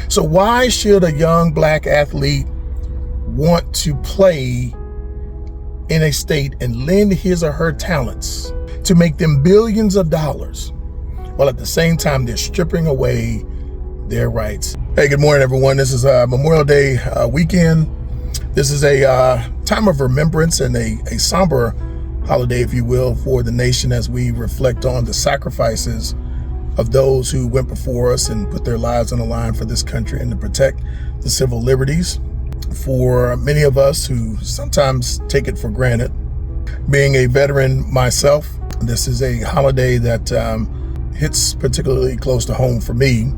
So why should a young black athlete want to play in a state and lend his or her talents to make them billions of dollars, while at the same time they're stripping away their rights? Hey, good morning, everyone. This is Memorial Day weekend. This is a time of remembrance and a somber holiday, if you will, for the nation as we reflect on the sacrifices of those who went before us and put their lives on the line for this country and to protect the civil liberties. For many of us who sometimes take it for granted, being a veteran myself, this is a holiday that hits particularly close to home for me.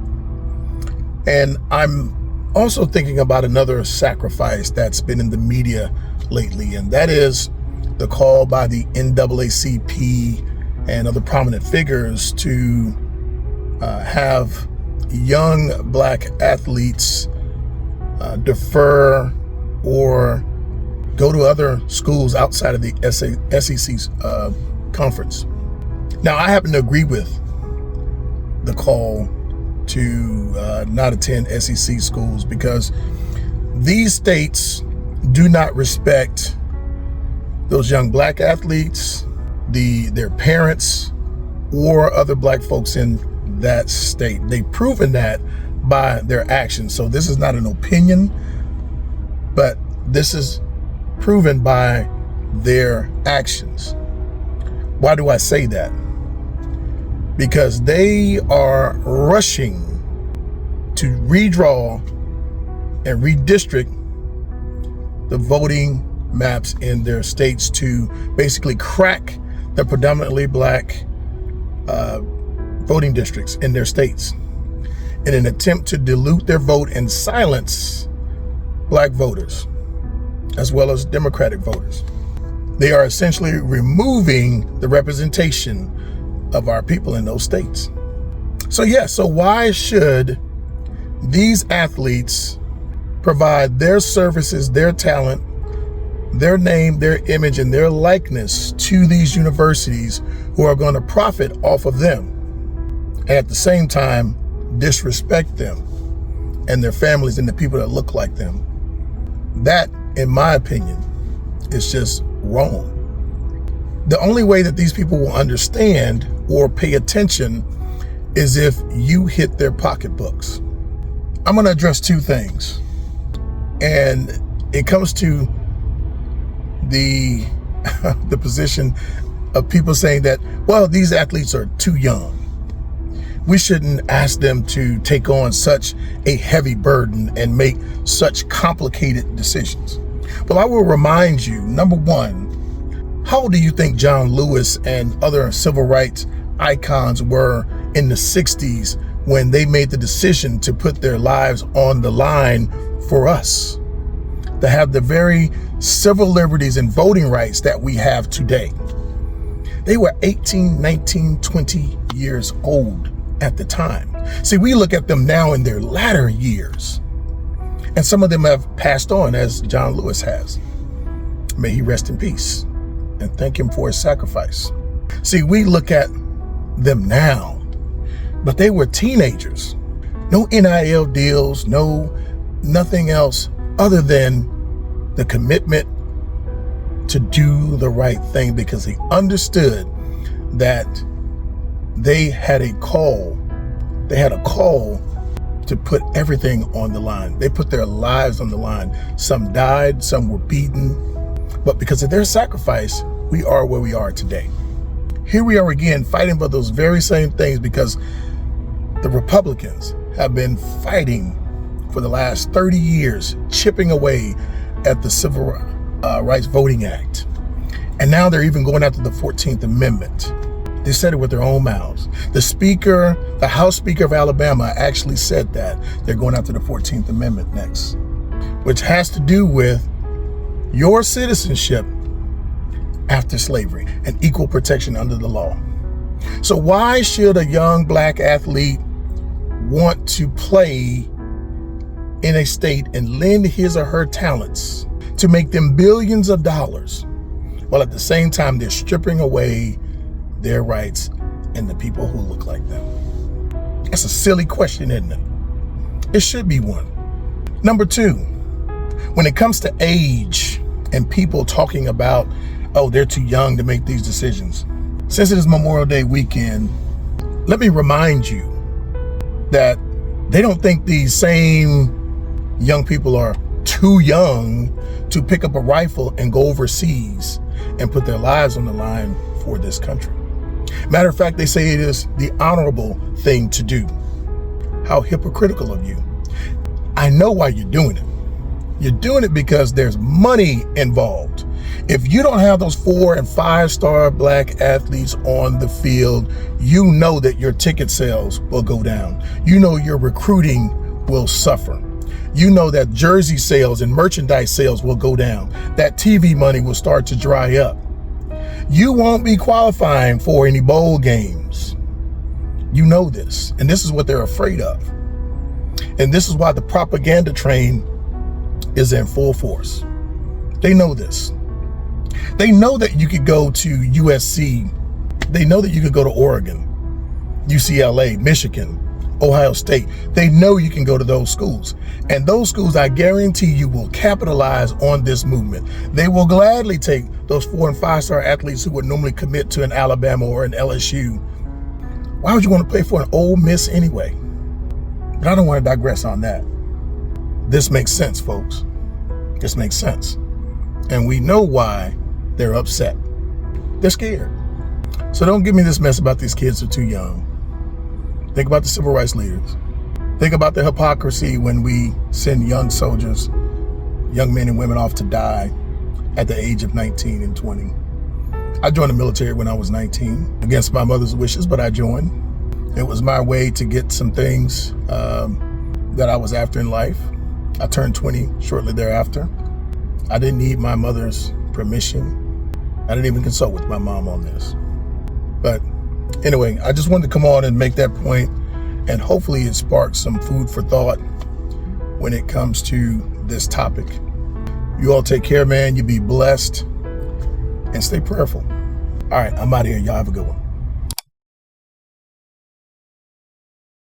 And I'm also thinking about another sacrifice that's been in the media lately, and that is the call by the NAACP and other prominent figures to have young black athletes defer or go to other schools outside of the SEC conference. Now, I happen to agree with the call to not attend SEC schools because these states do not respect those young black athletes, their parents, or other black folks in that state. They've proven that by their actions. So this is not an opinion, but this is proven by their actions. Why do I say that? Because they are rushing to redraw and redistrict the voting maps in their states to basically crack the predominantly black voting districts in their states in an attempt to dilute their vote and silence black voters as well as Democratic voters. They are essentially removing the representation of our people in those states. So why should these athletes provide their services, their talent, their name, their image, and their likeness to these universities who are going to profit off of them, and at the same time disrespect them and their families and the people that look like them? That, in my opinion, is just wrong. The only way that these people will understand or pay attention is if you hit their pocketbooks. I'm going to address two things, and it comes to the position of people saying that, well, these athletes are too young. We shouldn't ask them to take on such a heavy burden and make such complicated decisions. Well, I will remind you, number one, how old do you think John Lewis and other civil rights icons were in the 60s when they made the decision to put their lives on the line for us, to have the very civil liberties and voting rights that we have today? They were 18, 19, 20 years old at the time. See, we look at them now in their latter years, and some of them have passed on, as John Lewis has. May he rest in peace, and thank him for his sacrifice. See, we look at them now, but they were teenagers. No NIL deals, nothing else other than the commitment to do the right thing, because they understood that they had a call. They had a call to put everything on the line. They put their lives on the line. Some died, some were beaten, but because of their sacrifice, we are where we are today. Here we are again fighting for those very same things, because the Republicans have been fighting for the last 30 years, chipping away at the Civil Rights Voting Act. And now they're even going after the 14th Amendment. They said it with their own mouths. The House Speaker of Alabama actually said that they're going after the 14th Amendment next, which has to do with your citizenship after slavery and equal protection under the law. So why should a young black athlete want to play in a state and lend his or her talents to make them billions of dollars, while at the same time they're stripping away their rights and the people who look like them? That's a silly question, isn't it? It should be one. Number two, when it comes to age and people talking about, oh, they're too young to make these decisions. Since it is Memorial Day weekend, let me remind you that they don't think these same young people are too young to pick up a rifle and go overseas and put their lives on the line for this country. Matter of fact, they say it is the honorable thing to do. How hypocritical of you. I know why you're doing it. You're doing it because there's money involved. If you don't have those 4- and 5-star black athletes on the field, you know that your ticket sales will go down. You know your recruiting will suffer. You know that jersey sales and merchandise sales will go down. That TV money will start to dry up. You won't be qualifying for any bowl games. You know this, and this is what they're afraid of. And this is why the propaganda train is in full force. They know this. They know that you could go to USC. They know that you could go to Oregon, UCLA, Michigan, Ohio State. They know you can go to those schools. And those schools, I guarantee you, will capitalize on this movement. They will gladly take those 4- and 5-star athletes who would normally commit to an Alabama or an LSU. Why would you want to play for an Ole Miss anyway? But I don't want to digress on that. This makes sense, folks. This makes sense. And we know why they're upset. They're scared. So don't give me this mess about these kids are too young. Think about the civil rights leaders. Think about the hypocrisy when we send young soldiers, young men and women off to die at the age of 19 and 20. I joined the military when I was 19, against my mother's wishes, but I joined. It was my way to get some things that I was after in life. I turned 20 shortly thereafter. I didn't need my mother's permission. I didn't even consult with my mom on this. But anyway, I just wanted to come on and make that point, and hopefully it sparks some food for thought when it comes to this topic. You all take care, man. You be blessed and stay prayerful. All right, I'm out of here. Y'all have a good one.